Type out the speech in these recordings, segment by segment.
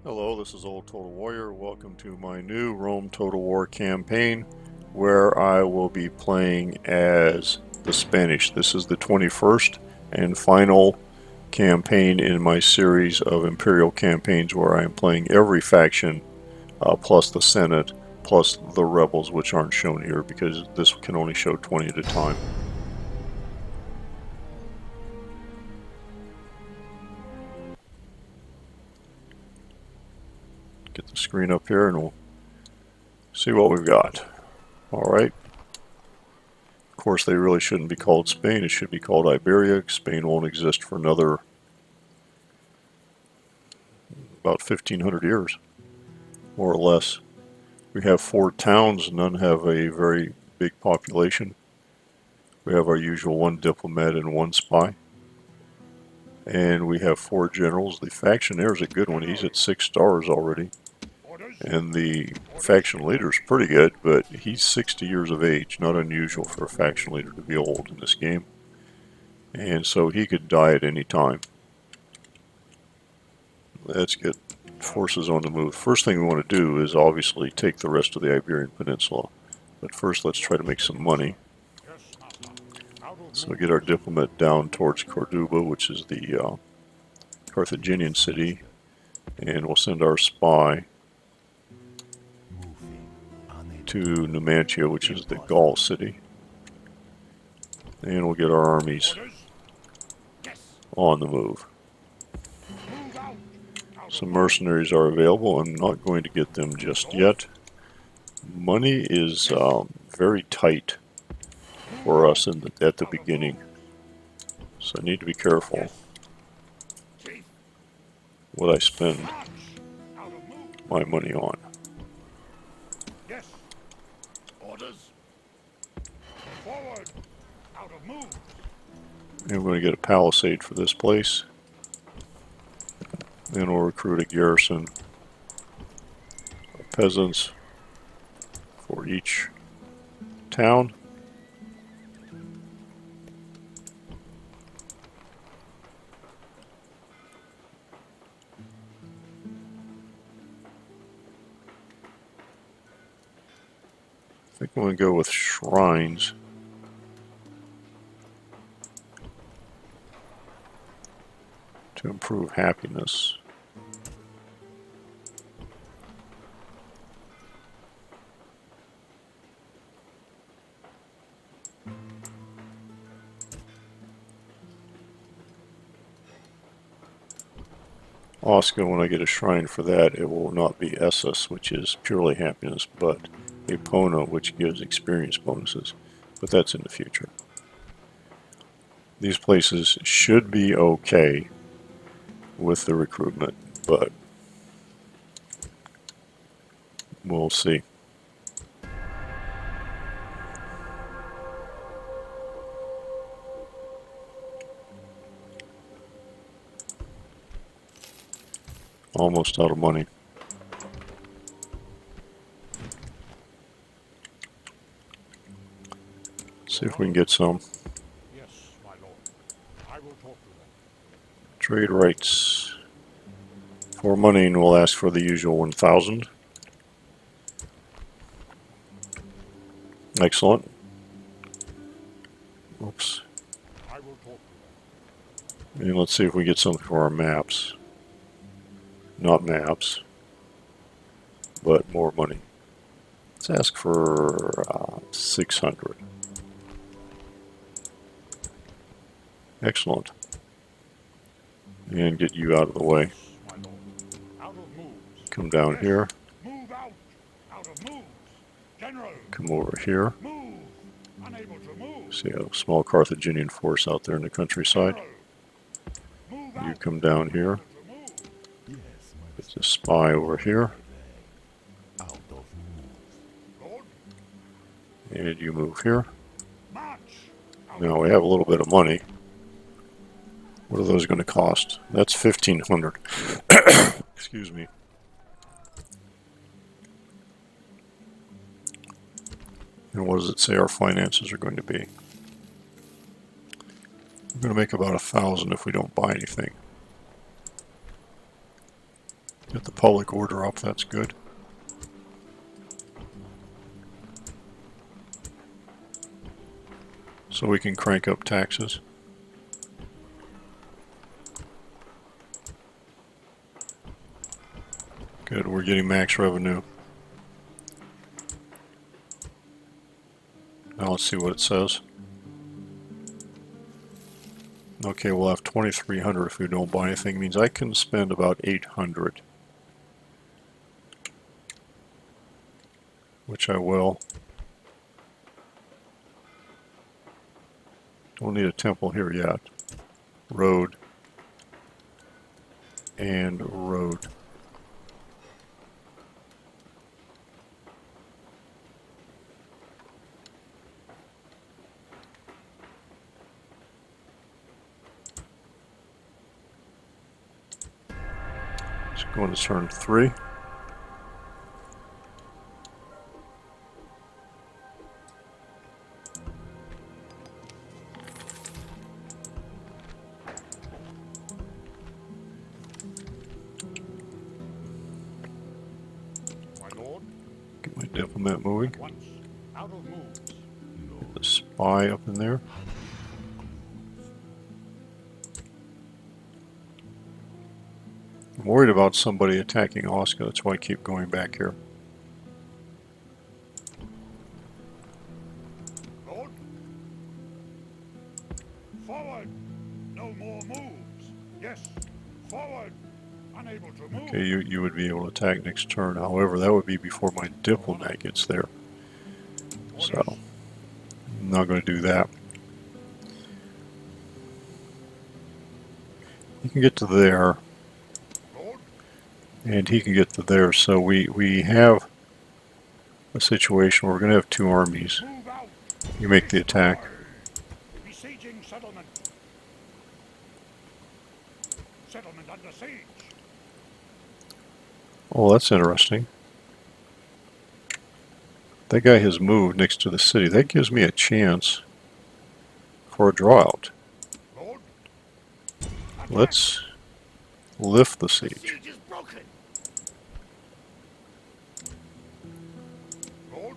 Hello, this is OldTotalWarrior. Welcome to my new Rome Total War campaign where I will be playing as the Spanish. This is the 21st and final campaign in my series of Imperial campaigns where I am playing every faction plus the Senate plus the rebels, which aren't shown here because this can only show 20 at a time. Get the screen up here and we'll see what we've got. Alright. Of course, they really shouldn't be called Spain. It should be called Iberia. Spain won't exist for another about 1,500 years, more or less. We have 4 towns. None have a very big population. We have our usual 1 diplomat and 1 spy. And we have 4 generals. The faction there is a good one. He's at 6 stars already. And the faction leader is pretty good, but he's 60 years of age. Not unusual for a faction leader to be old in this game. And so he could die at any time. Let's get forces on the move. First thing we want to do is obviously take the rest of the Iberian Peninsula. But first let's try to make some money. So we get our diplomat down towards Cordoba, which is the Carthaginian city. And we'll send our spy to Numantia, which is the Gaul city. And we'll get our armies on the move. Some mercenaries are available. I'm not going to get them just yet. Money is very tight for us at the beginning. So I need to be careful what I spend my money on. And we're going to get a palisade for this place. Then we'll recruit a garrison of peasants for each town. I think I'm going to go with shrines. To improve happiness. Oscar, when I get a shrine for that, it will not be Essus, which is purely happiness, but Epona, which gives experience bonuses. But that's in the future. These places should be okay with the recruitment, but we'll see. Almost out of money. See if we can get some. Yes, my lord. I will talk to them. Trade rights. For money, and we'll ask for the usual 1,000. Excellent. Oops. I will talk to them. And let's see if we get something for our maps. Not maps, but more money. Let's ask for 600. Excellent. And get you out of the way. Come down here. Move out. Out of moves. General. Come over here. Move. Unable to move. See a small Carthaginian force out there in the countryside. You come down here. There's a spy over here. And you move here. Now we have a little bit of money. What are those going to cost? That's 1,500. Excuse me. And what does it say our finances are going to be? We're going to make about 1,000 if we don't buy anything. Get the public order up, that's good. So we can crank up taxes. Good, we're getting max revenue. Now let's see what it says. Okay, we'll have 2,300 if we don't buy anything. It means I can spend about 800. Which I will. Don't need a temple here yet. Road. And road. Let's go into turn 3. My lord, Get my diplomat moving. at once. Out of moves. Get the spy up in there. I'm worried about somebody attacking Oscar, that's why I keep going back here. Lord? Forward! No more moves. Yes, forward! Unable to move. Okay, you would be able to attack next turn. However, that would be before my diplomat gets there. So, I'm not going to do that. He can get to there, Lord? and he can get to there. So we have a situation where we're going to have two armies. Move out! You make the attack. Besieging settlement. Settlement under siege. Oh, that's interesting. That guy has moved next to the city. That gives me a chance for a draw out. Lord? Attack. Let's lift the The siege. siege is broken. Lord?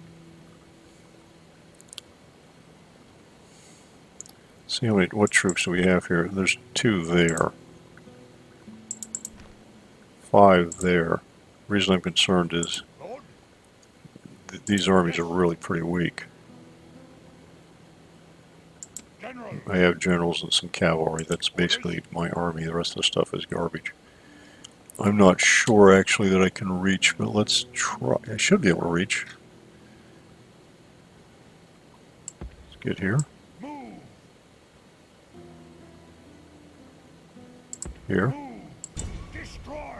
See what troops do we have here. There's 2 there. 5 there. The reason I'm concerned is Lord? these armies are really pretty weak. General. I have generals and some cavalry. That's basically my army. The rest of the stuff is garbage. I'm not sure actually that I can reach, but let's try. I should be able to reach. Let's get here. Move. Here. Move. Destroy.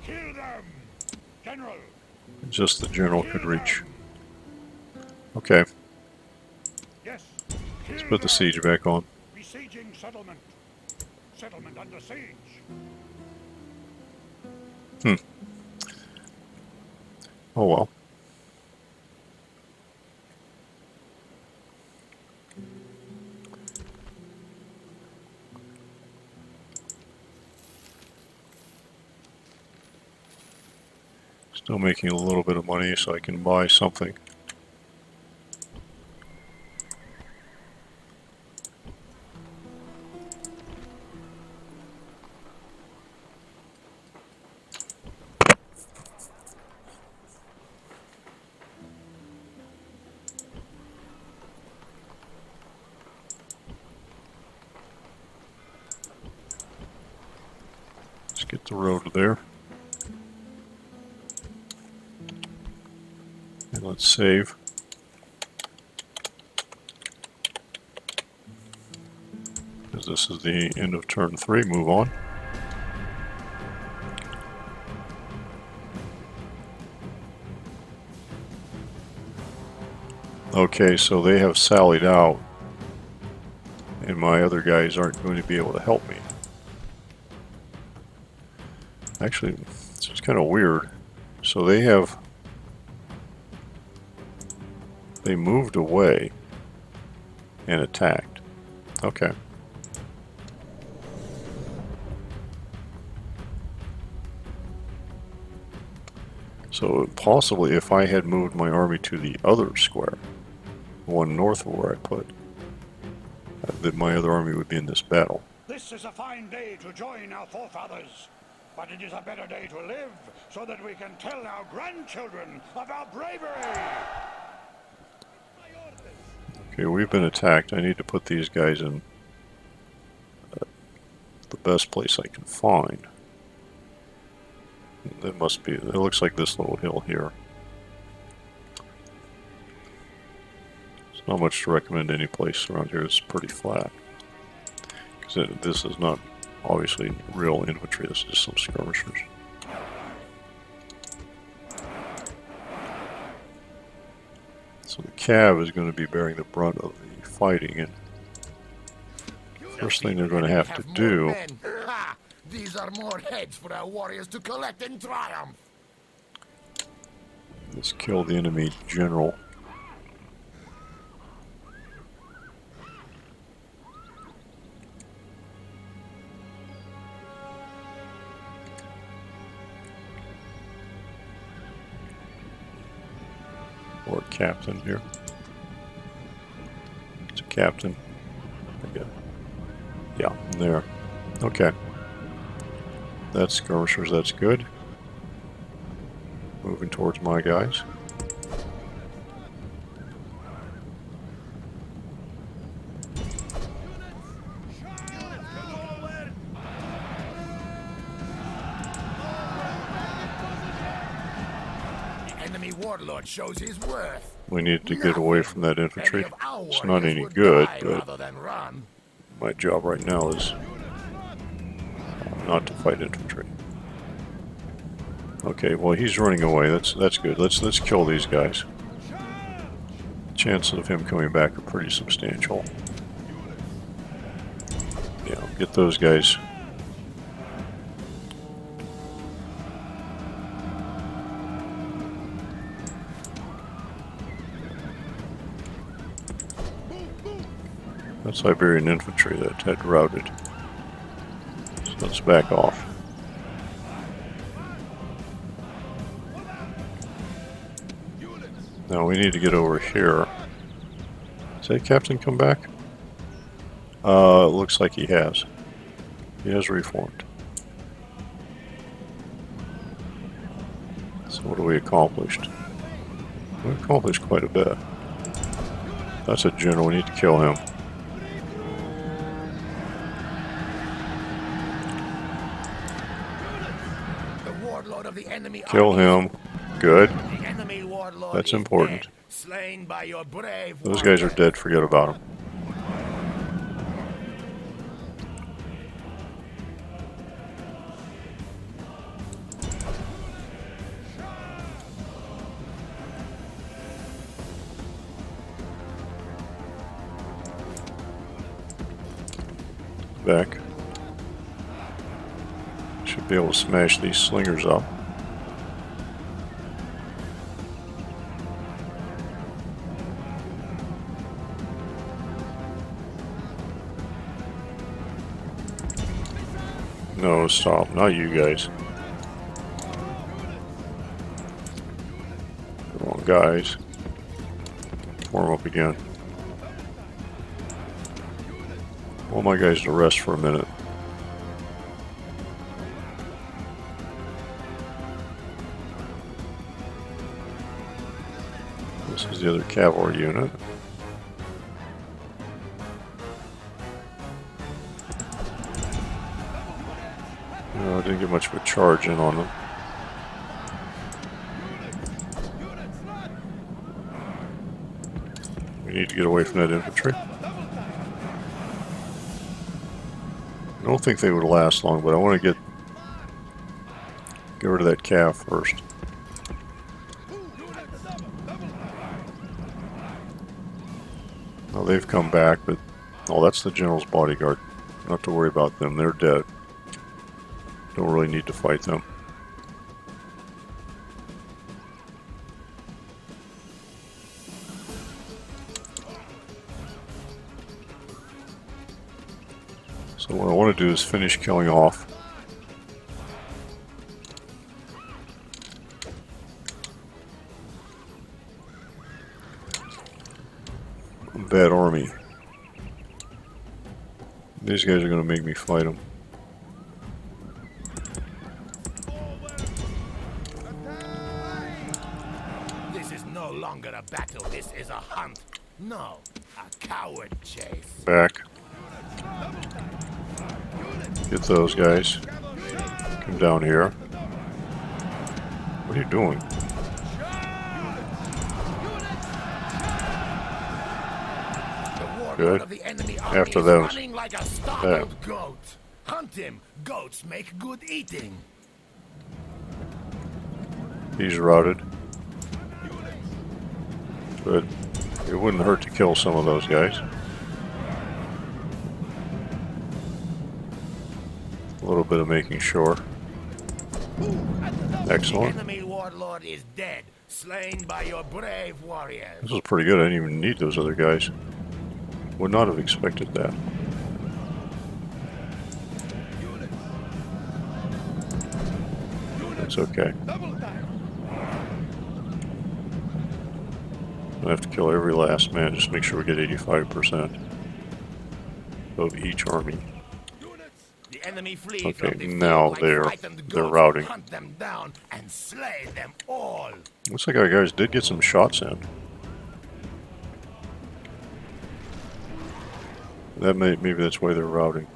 Kill them. General. Just the general Kill could reach. them. Okay, Yes. let's Kill put the them. siege back on. Besieging settlement. Settlement under siege. Oh well. Still making a little bit of money so I can buy something. Let's get the road there. And let's save. Because this is the end of turn 3, move on. Okay, so they have sallied out, and my other guys aren't going to be able to help me. Actually, it's kind of weird. So they moved away and attacked. Okay. So possibly if I had moved my army to the other square, the one north of where I put, that my other army would be in this battle. This is a fine day to join our forefathers, but it is a better day to live so that we can tell our grandchildren of our bravery. Okay, we've been attacked. I need to put these guys in the best place I can find. That must be, it looks like this little hill here. There's not much to recommend any place around here. It's pretty flat. Because this is not obviously real infantry, this is just some skirmishers. So the cav is going to be bearing the brunt of the fighting, and first thing they're going to have to do... These are more heads for our warriors to collect in triumph. Let's kill the enemy general. Or a captain here. It's a captain. Yeah, there. Okay. That's skirmishers, that's good. Moving towards my guys. The enemy warlord shows his worth. We need to get away from that infantry. Many of our It's not warriors any would good, die but rather than run. my job right now is not to fight infantry. Okay, well he's running away. That's good. Let's kill these guys. Chances of him coming back are pretty substantial. Yeah, get those guys. That's Iberian infantry that had routed. So let's back off. Now we need to get over here. Does that captain come back? It looks like he has. He has reformed. So what have we accomplished? We accomplished quite a bit. That's a general, we need to kill him. The warlord of the enemy Kill him. Good. The enemy warlord That's is important. dead, slain by your brave Those guys are warriors. dead, forget about them. Back. Should be able to smash these slingers up. No, stop. Not you guys. Come on, guys. Warm up again. I want my guys to rest for a minute. This is the other cavalry unit. No, I didn't get much of a charge in on them. We need to get away from that infantry. I don't think they would last long, but I want to get rid of that calf first. Well, they've come back, but oh, that's the general's bodyguard. Not to worry about them; they're dead. Don't really need to fight them. So what I want to do is finish killing off bad army. These guys are going to make me fight them. This is no longer a battle, this is a hunt. No, a coward chase. Back. Get those guys. Come down here. What are you doing? The warlord Good. of the enemy After army is those. running like a startled goat. Hunt him. Goats make good eating. He's routed. But it wouldn't hurt to kill some of those guys. A little bit of making sure. Excellent. The enemy warlord is dead, slain by your brave warriors. This was pretty good. I didn't even need those other guys. Would not have expected that. That's okay. I have to kill every last man. Just make sure we get 85% of each army. The enemy flee Okay, from the field now like they're frightened goats. routing. Hunt them down and slay them all. Looks like our guys did get some shots in. That maybe that's why they're routing.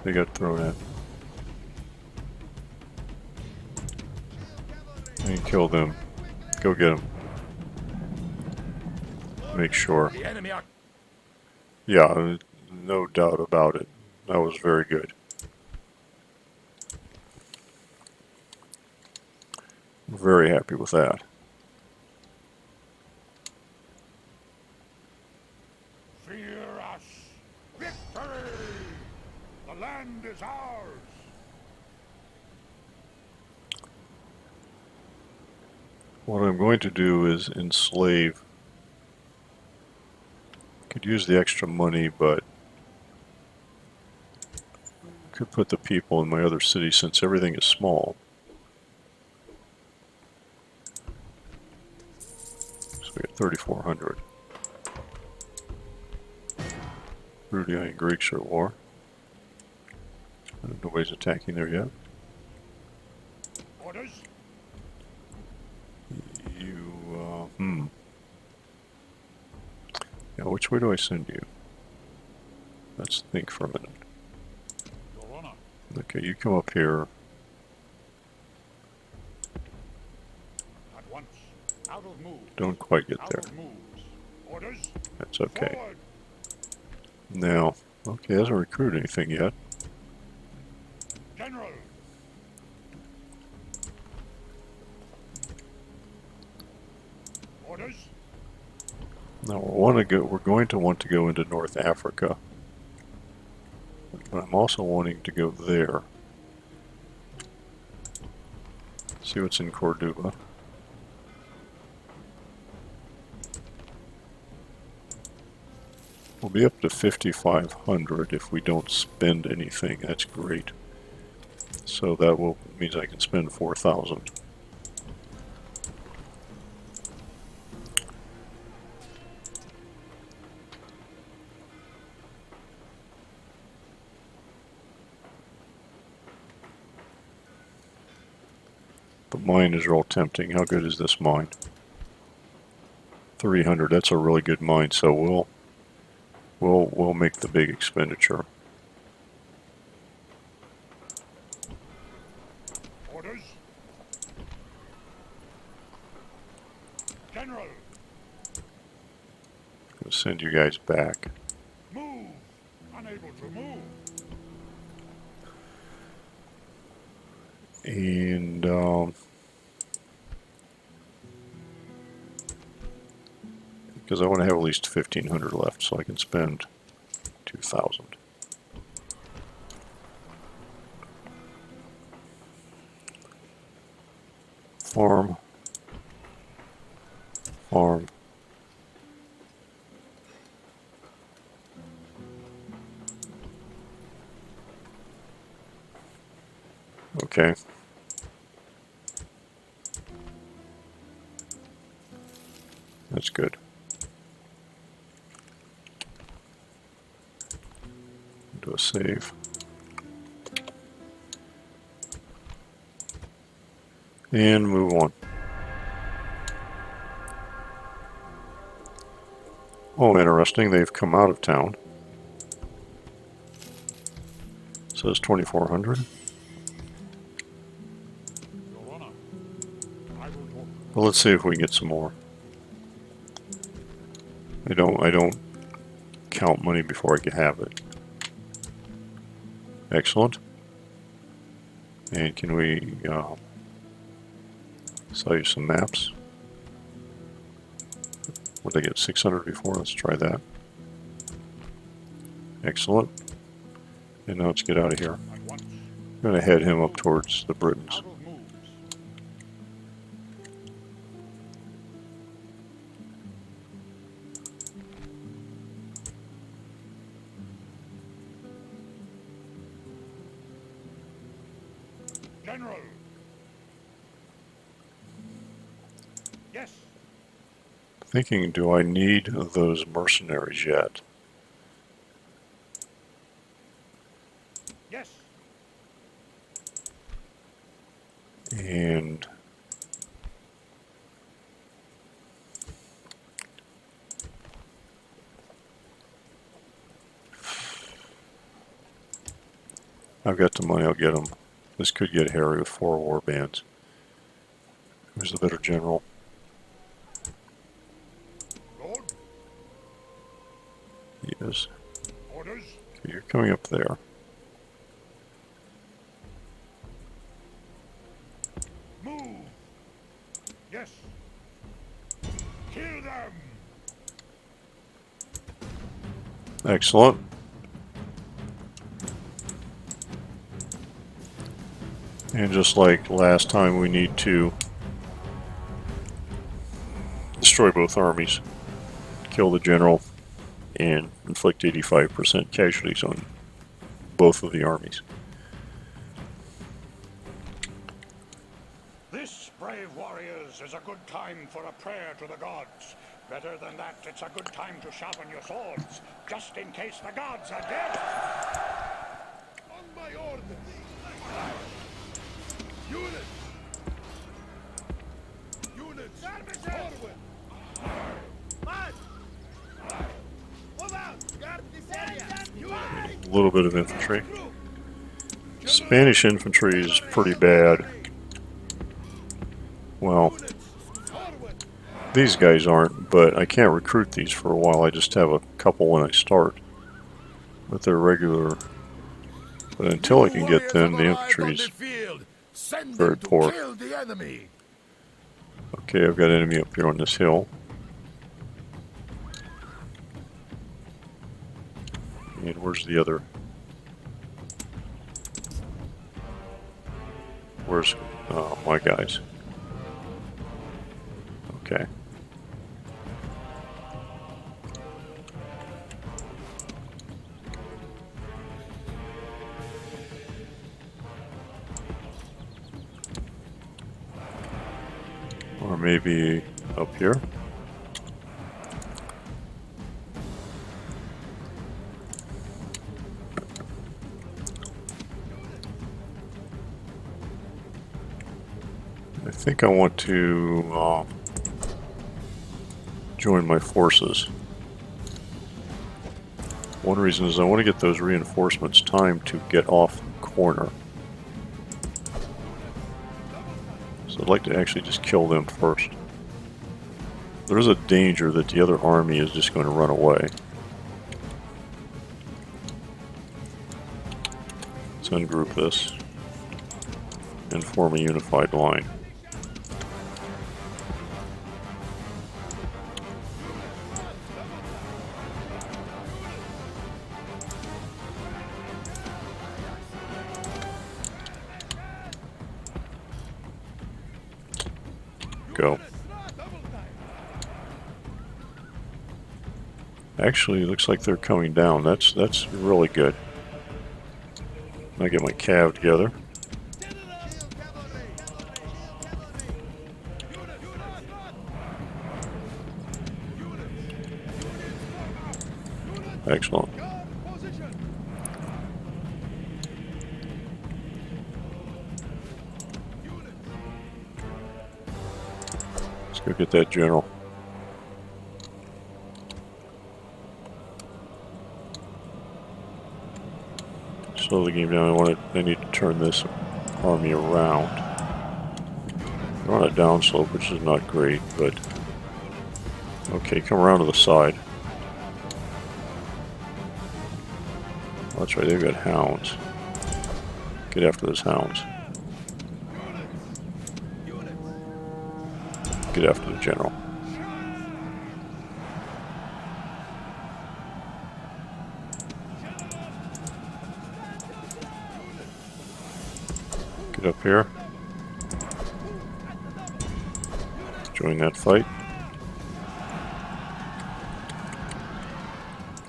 They got thrown at. And kill them. Go get them. Make sure. The enemy are Yeah, no doubt about it. That was very good. Very happy with that. Fear us! Victory! The land is ours! What I'm going to do is enslave. Could use the extra money, but could put the people in my other city since everything is small. So we got 3,400. Rudian and Greeks are at war. Nobody's attacking there yet. Orders? Yeah, which way do I send you? Let's think for a minute. Your Honor. Okay, you come up here. At once. Out of moves. Don't quite get Out there. of moves. Orders? That's okay. Forward. Now, okay, hasn't recruited anything yet. General. Orders? Now we're going to want to go into North Africa. But I'm also wanting to go there. See what's in Cordoba. We'll be up to 5,500 if we don't spend anything. That's great. So that means I can spend 4,000. The mine is real tempting. How good is this mine? 300. That's a really good mine. So we'll make the big expenditure. Orders? General. I'm going to send you guys back. Move. Unable to move. And because I want to have at least 1,500 left, so I can spend 2,000. Farm. Farm. Okay. That's good. Do a save. And move on. Oh, interesting. They've come out of town. It says 2,400. Your Honor, I will talk. Well, let's see if we can get some more. I don't count money before I can have it. Excellent. And can we sell you some maps? What did I get? 600 before? Let's try that. Excellent. And now let's get out of here. At once. I'm going to head him up towards the Britons. Out of moves. General. Yes. Thinking, do I need those mercenaries yet? Yes. And I've got the money, I'll get them. This could get hairy with 4 war bands. Who's the better general? Lord. He is. Orders. Okay, you're coming up there. Move. Yes. Kill them. Excellent. And just like last time, we need to destroy both armies, kill the general, and inflict 85% casualties on both of the armies. This, brave warriors, is a good time for a prayer to the gods. Better than that, it's a good time to sharpen your swords, just in case the gods are dead. On my orders. Units! Units! Forward! March! Move out! Guard this area! A little bit of infantry. Spanish infantry is pretty bad. Well, these guys aren't, but I can't recruit these for a while. I just have a couple when I start. But they're regular. But until I can get them, the infantry's very poor. Kill the enemy. Okay, I've got enemy up here on this hill. And where's the other? Where's my guys? Okay. Or maybe up here. I think I want to join my forces. One reason is I want to get those reinforcements timed to get off the corner. So I'd like to actually just kill them first. There's a danger that the other army is just going to run away. Let's ungroup this and form a unified line. Go. Actually, it looks like they're coming down. That's really good. I get my cav together. Excellent. go get that general. Slow the game down. I need to turn this army around. They're on a downslope, which is not great, but okay, come around to the side. Oh, that's right, they've got hounds. Get after those hounds. Get after the general. Get up here. Join that fight.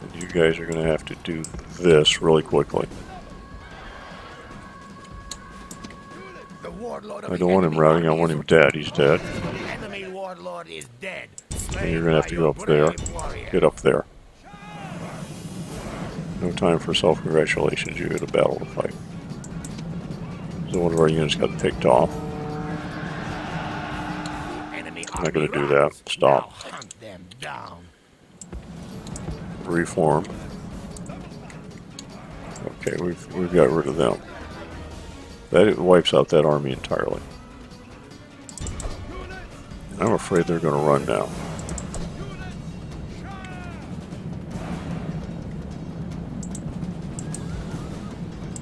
And you guys are going to have to do this really quickly. I don't want him routing, I want him dead. He's dead. Enemy warlord is dead. And you're going to have to go up there. Get up there. No time for self-congratulations, you got a battle to fight. So one of our units got picked off. I'm not going to do that. Stop. Hunt them down. Reform. Okay, we've got rid of them. That wipes out that army entirely. I'm afraid they're going to run now.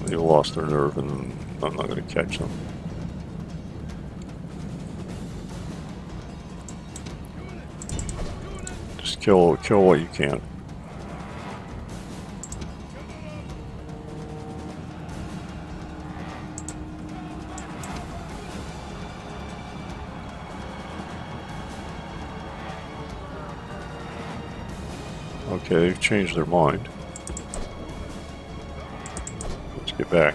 They lost their nerve, and I'm not going to catch them. Just kill what you can. Okay, they've changed their mind. Let's get back.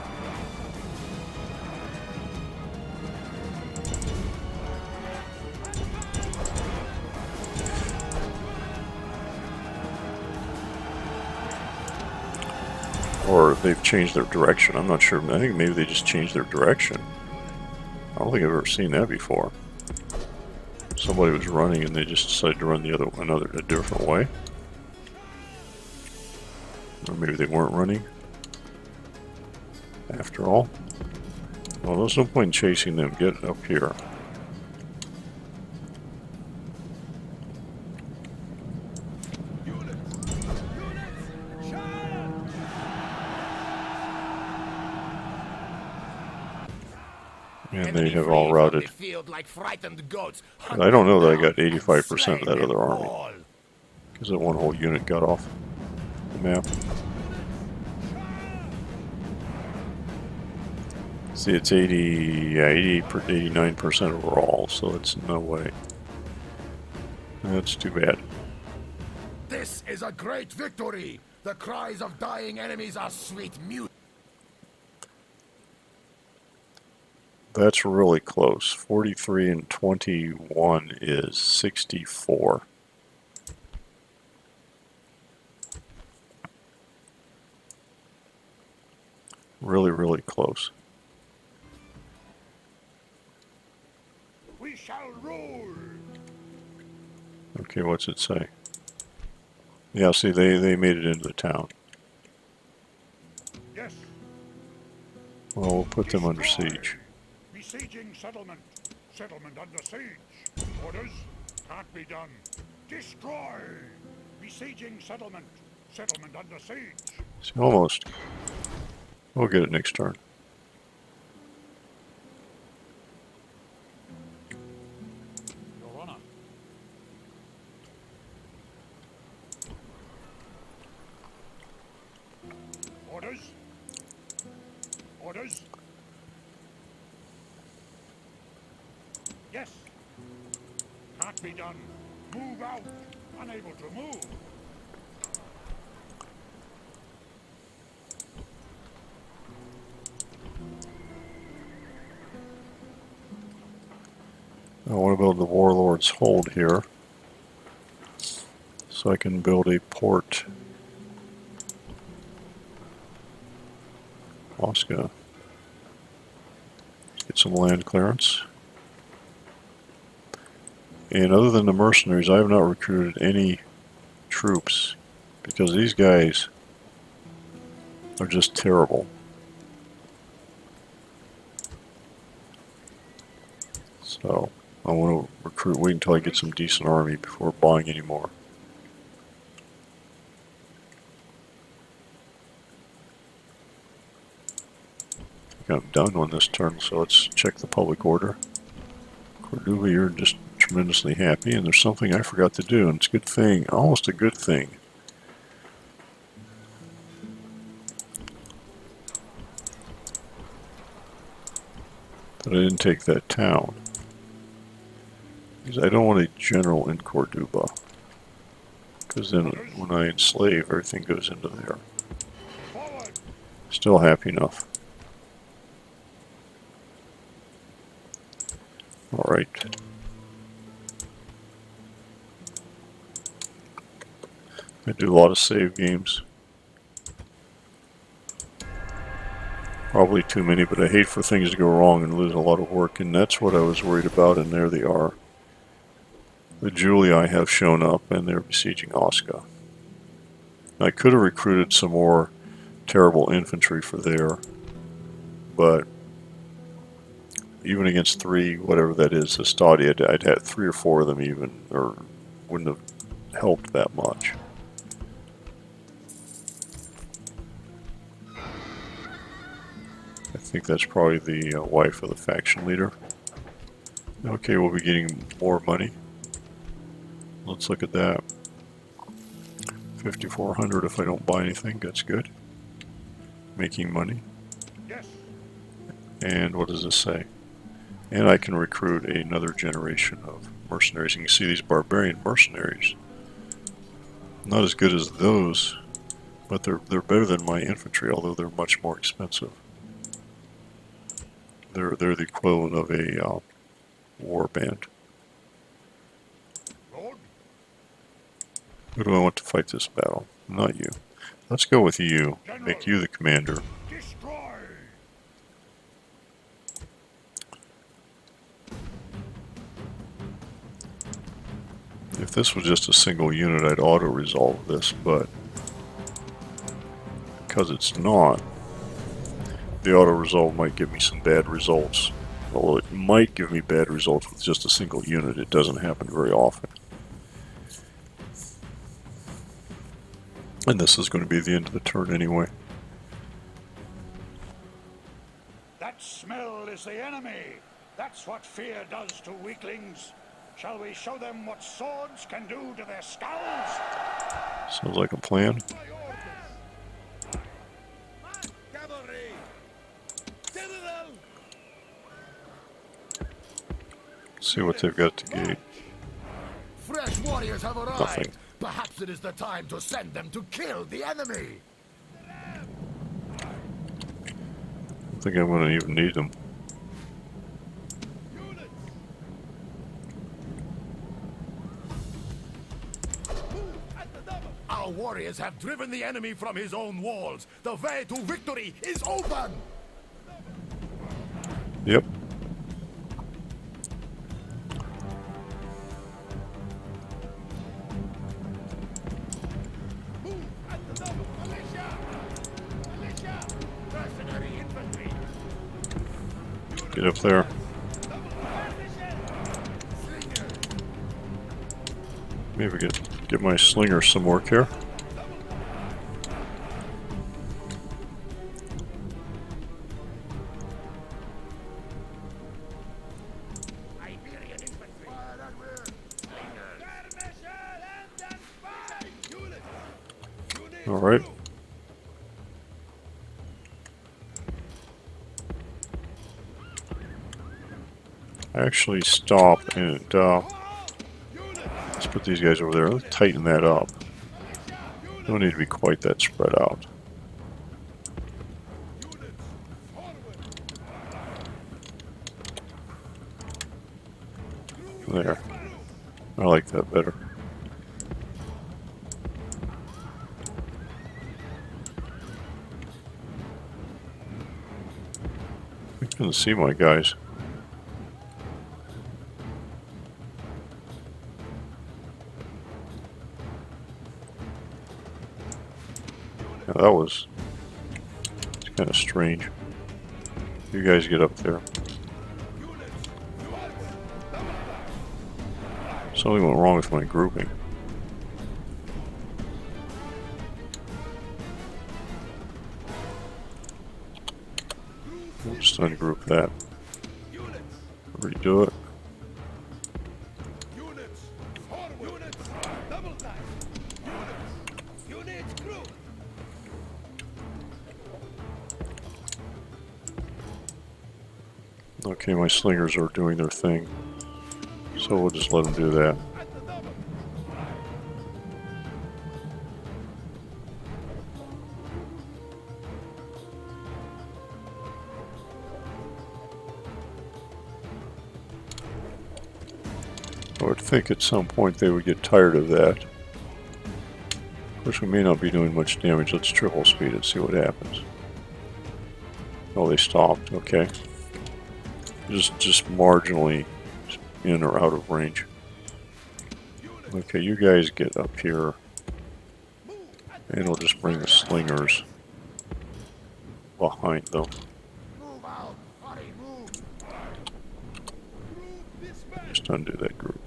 Or they've changed their direction. I'm not sure. I think maybe they just changed their direction. I don't think I've ever seen that before. Somebody was running and they just decided to run a different way. Or maybe they weren't running after all. Well, there's no point in chasing them. Get up here. And they have all routed. I don't know that I got 85% of that other army. Because that one whole unit got off the map. See, it's 89% overall, so it's no way. That's too bad. This is a great victory. The cries of dying enemies are sweet music. That's really close. 43 and 21 is 64. Really, really close. We shall rule. Okay, what's it say? Yeah, see, they made it into the town. Yes. Well, we'll put them under siege. Besieging settlement. Settlement under siege. Orders? Can't be done. Destroy. Besieging settlement. Settlement under siege. See, almost. We'll get it next turn. Your Honor. Orders? Orders? Yes. Can't be done. Move out. Unable to move. I want to build the Warlord's Hold here. So I can build a port. Osca. Get some land clearance. And other than the mercenaries, I have not recruited any troops because these guys are just terrible. So I want to recruit, wait until I get some decent army before buying any more. I think I'm done on this turn, so let's check the public order. Cordoba, you're just tremendously happy, and there's something I forgot to do, and it's a good thing, almost a good thing. That I didn't take that town. Because I don't want a general in Cordoba. Because then when I enslave, everything goes into there. Forward! Still happy enough. Alright. I do a lot of save games. Probably too many, but I hate for things to go wrong and lose a lot of work, and that's what I was worried about, and there they are. The Julii have shown up, and they're besieging Osca. I could have recruited some more terrible infantry for there, but even against 3, whatever that is, the Stadi, I'd had 3 or 4 of them even, or wouldn't have helped that much. I think that's probably the wife of the faction leader. Okay, we'll be getting more money. Let's look at that. 5,400 if I don't buy anything, that's good. Making money. Yes. And what does this say? And I can recruit another generation of mercenaries. You can see these barbarian mercenaries. Not as good as those, but they're better than my infantry, although they're much more expensive. They're the equivalent of a war band. Lord? Who do I want to fight this battle? Not you. Let's go with you. Make you the commander. Destroy! If this was just a single unit, I'd auto-resolve this, but because it's not, the auto-resolve might give me some bad results. Although it might give me bad results with just a single unit, it doesn't happen very often. And this is going to be the end of the turn anyway. That smell is the enemy. That's what fear does to weaklings. Shall we show them what swords can do to their skulls? Sounds like a plan. Cavalry! General! See what they've got to gate. Fresh warriors have arrived. Nothing. Perhaps it is the time to send them to kill the enemy. I don't think I'm going to even need them. Our warriors have driven the enemy from his own walls. The way to victory is open. Yep. Get up there. Maybe get my slinger some work here. All right. Actually stop and let's put these guys over there. Let's tighten that up. Don't need to be quite that spread out. There. I like that better. I couldn't see my guys. that was kind of strange. You guys get up there. Something went wrong with my grouping. We'll just ungroup that. Redo it. Okay, my slingers are doing their thing, so we'll just let them do that. I would think at some point they would get tired of that. Of course, we may not be doing much damage. Let's triple speed and see what happens. Oh, they stopped. Okay. Just marginally in or out of range. Okay, you guys get up here. And we'll just bring the slingers behind them. Just undo that group.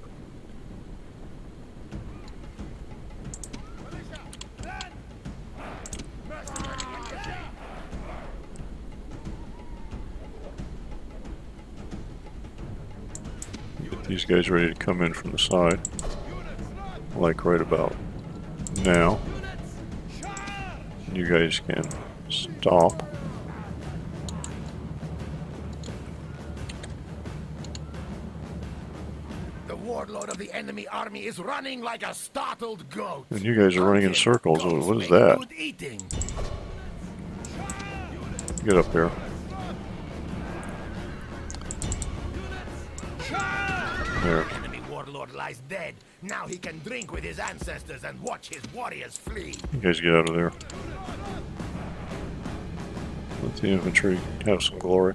Get these guys ready to come in from the side. Like right about now. You guys can stop. The warlord of the enemy army is running like a startled goat. And you guys are running in circles. Goats What is make that? good eating. Get up here. There. Enemy warlord lies dead. Now he can drink with his ancestors and watch his warriors flee. You guys get out of there. Let the infantry have some glory.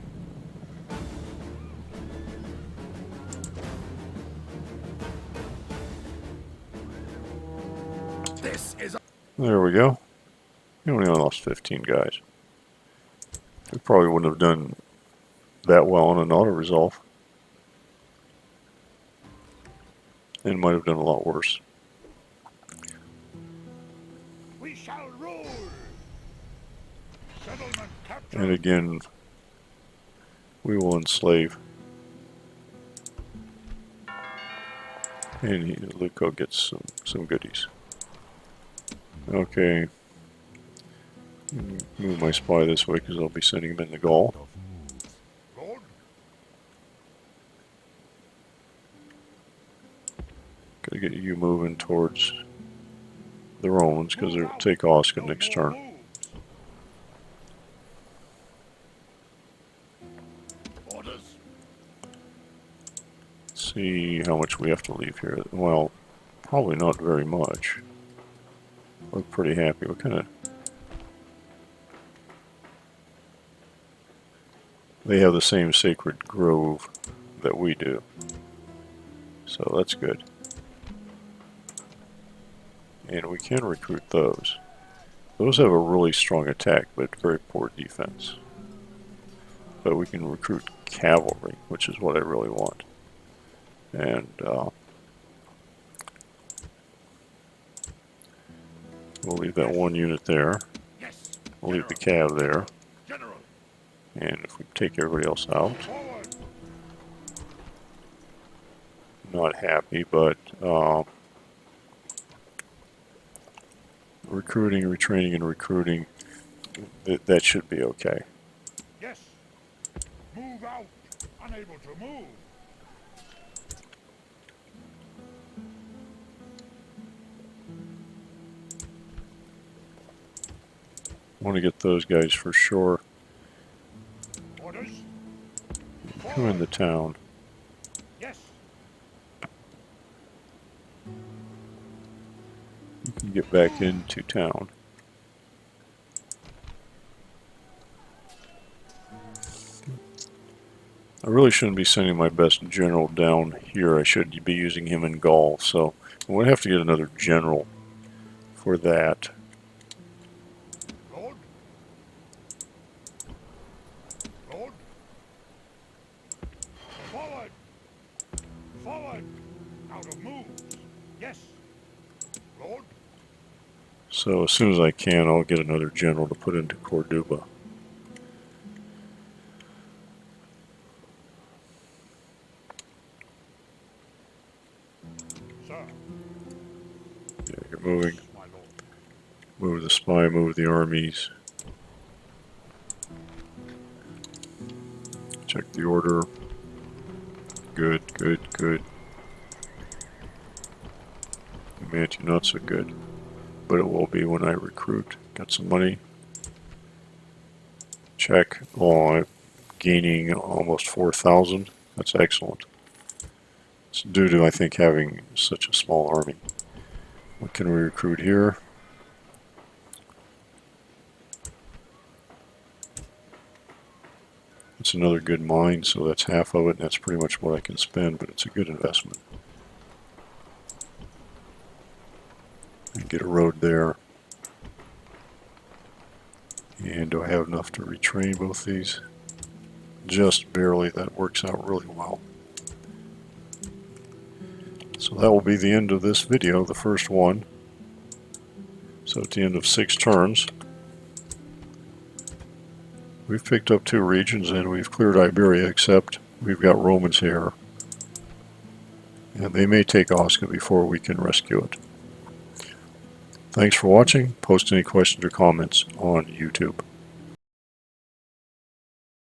This is There we go. We only lost 15 guys. We probably wouldn't have done that well on an auto-resolve. And might have done a lot worse. We shall rule. Settlement captured. And again, we will enslave. And Luco gets some goodies. Okay. Move my spy this way because I'll be sending him in the Gaul. Lord, Gotta get you moving towards the Romans because they'll take Osca no next more turn. moves. Orders. See how much we have to leave here. Well, probably not very much. We're pretty happy. What kind of... They have the same sacred grove that we do. So that's good. And we can recruit those. Those have a really strong attack, but very poor defense. But we can recruit cavalry, which is what I really want. And we'll leave that one unit there. Yes. We'll leave the cav there. General. And if we take everybody else out, Forward. not happy, but recruiting, retraining, and recruiting, that should be okay. Yes. Move out. Unable to move. I want to get those guys for sure. Orders. Come into town. Yes. You can get back into town. I really shouldn't be sending my best general down here. I should be using him in Gaul, so I'm going to have to get another general for that. Forward! Out of moves. Yes. Lord? So as soon as I can, I'll get another general to put into Cordoba. Sir. Yeah, you're moving. Yes, my lord. Move the spy, move the armies. Check the order. Good, good, good. Comanche, not so good. But it will be when I recruit. Got some money. Check. Oh, I'm gaining almost 4,000. That's excellent. It's due to, I think, having such a small army. What can we recruit here? It's another good mine, so that's half of it, and that's pretty much what I can spend, but it's a good investment. And get a road there. And do I have enough to retrain both these? Just barely. That works out really well. So that will be the end of this video, the first one. So at the end of 6 turns, we've picked up 2 regions and we've cleared Iberia, except we've got Romans here. And they may take Osca before we can rescue it. Thanks for watching. Post any questions or comments on YouTube.